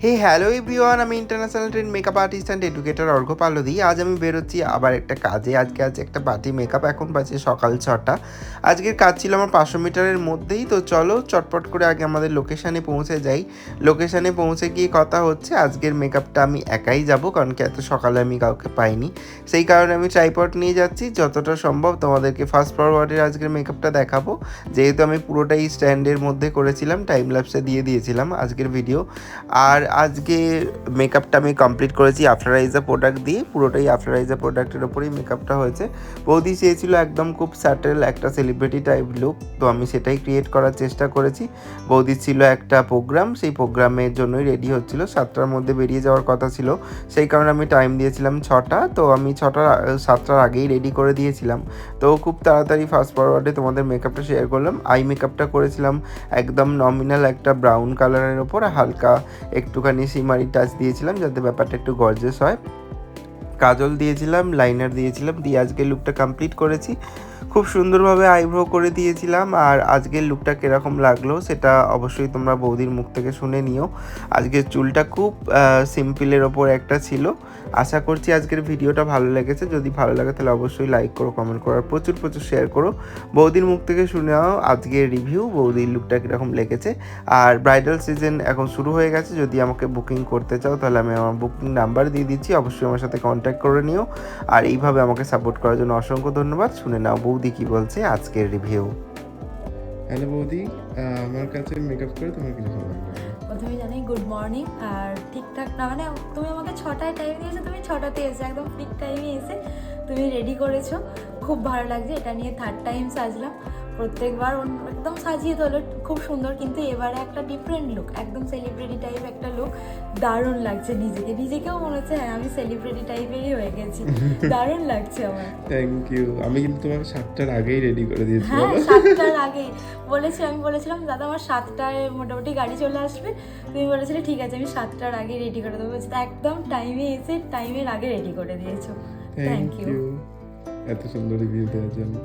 Hello everyone, আমি international trained makeup artist and educator Argha Pallavi. আজ আমি বেরোচ্ছি আবার একটা কাজে। আজকে আছে একটা পার্টি মেকআপ। এখন বাজে সকাল 6টা। আজকের কাজ ছিল আমার 500 মিটারের মধ্যেই। তো চলো চটপট করে আগে আমাদের লোকেশানে পৌঁছে যাই। লোকেশানে পৌঁছে গিয়ে কথা হচ্ছে, আজকের মেকআপটা আমি একাই যাব, কারণ কি এত সকালে আমি কাউকে পাইনি। সেই কারণে আমি ট্রাইপড নিয়ে যাচ্ছি। যতটা সম্ভব তোমাদেরকে ফাস্ট ফরওয়ার্ডের আজকের মেকআপটা দেখাবো, যেহেতু আমি পুরোটাই স্ট্যান্ডের মধ্যে করেছিলাম, টাইম ল্যাপসে দিয়ে দিয়েছিলাম আজকের ভিডিও। আর আজকে মেকআপটা আমি কমপ্লিট করেছি আফটারাইজা প্রোডাক্ট দিয়ে। পুরোটাই আফটারাইজা প্রোডাক্টের ওপরেই মেকআপটা হয়েছে। বৌদি চেয়েছিল একদম খুব স্যাটেল একটা সেলিব্রিটি টাইপ লুক, তো আমি সেটাই ক্রিয়েট করার চেষ্টা করেছি। বৌদির ছিল একটা প্রোগ্রাম, সেই প্রোগ্রামের জন্যই রেডি হচ্ছিল। 7টার মধ্যে বেরিয়ে যাওয়ার কথা ছিল, সেই কারণে আমি টাইম দিয়েছিলাম 6টা। তো আমি 7টার আগেই রেডি করে দিয়েছিলাম। তো খুব তাড়াতাড়ি ফাস্ট ফরওয়ার্ডে তোমাদের মেকআপটা শেয়ার করলাম। আই মেকআপটা করেছিলাম একদম নমিনাল একটা ব্রাউন কালারের ওপর, হালকা একটুখানি সিমারি টাচ দিয়েছিলাম যাতে ব্যাপারটা একটু গর্জিয়াস হয়। কাজল দিয়েছিলাম, লাইনার দিয়েছিলাম, দিয়ে আজকের লুকটা কমপ্লিট করেছি। খুব সুন্দরভাবে আইব্রো করে দিয়েছিলাম। আর আজকের লুকটা কীরকম লাগলো সেটা অবশ্যই তোমরা বৌদির মুখ থেকে শুনে নিও। আজকের চুলটা খুব সিম্পলের ওপর একটা ছিল। আশা করছি আজকের ভিডিওটা ভালো লেগেছে। যদি ভালো লাগে তাহলে অবশ্যই লাইক করো, কমেন্ট করো, আর প্রচুর শেয়ার করো। বৌদির মুখ থেকে শুনে নাও আজকের রিভিউ, বৌদির লুকটা কীরকম লেগেছে। আর ব্রাইডাল সিজন এখন শুরু হয়ে গেছে। যদি আমাকে বুকিং করতে চাও তাহলে আমি আমার বুকিং নাম্বার দিয়ে দিচ্ছি, অবশ্যই আমার সাথে কন্ট্যাক্ট করে নিও। আর এইভাবে আমাকে সাপোর্ট করার জন্য অসংখ্য ধন্যবাদ। শুনে নাও বৌদি কি বলছে আজকের রিভিউ। হ্যালো বৌদি, আমার কাছে মেকআপ করে তোমার কিছু ভালো লাগবে? প্রথমে জানাই গুড মর্নিং। আর ঠিকঠাক না, মানে তুমি আমাকে 6টায় টাইম দিয়েছো, তুমি 6টাতে এসে একদম ঠিক টাইমে এসে তুমি রেডি করেছো, খুব ভালো লাগছে। এটা নিয়ে 3rd টাইম সাজলাম। প্রত্যেকবার একদম সাজিয়ে তোলো, খুব সুন্দর, কিন্তু এবারে একটা ডিফারেন্ট লুক, একদম সেলিব্রিটি টাইপ একটা লুক। দারুণ লাগছে নিজেকেও মনে হচ্ছে হ্যাঁ আমি সেলিব্রিটি টাইপেরই হয়ে গেছি। দারুণ লাগছে আমার। Thank you. আমি কিন্তু তোমাকে 7টার আগেই রেডি করে দিয়েছি। হ্যাঁ, 7টার আগেই আমি বলেছিলাম দাদা আমার 7টায় মোটামুটি গাড়ি চলে আসবে। তুমি বলেছিলে ঠিক আছে আমি 7টার আগে রেডি করে দেবো। একদম টাইমে এসে টাইমের আগে রেডি করে দিয়েছো। Thank you. এত সুন্দর রিভিউ দেওয়ার জন্য।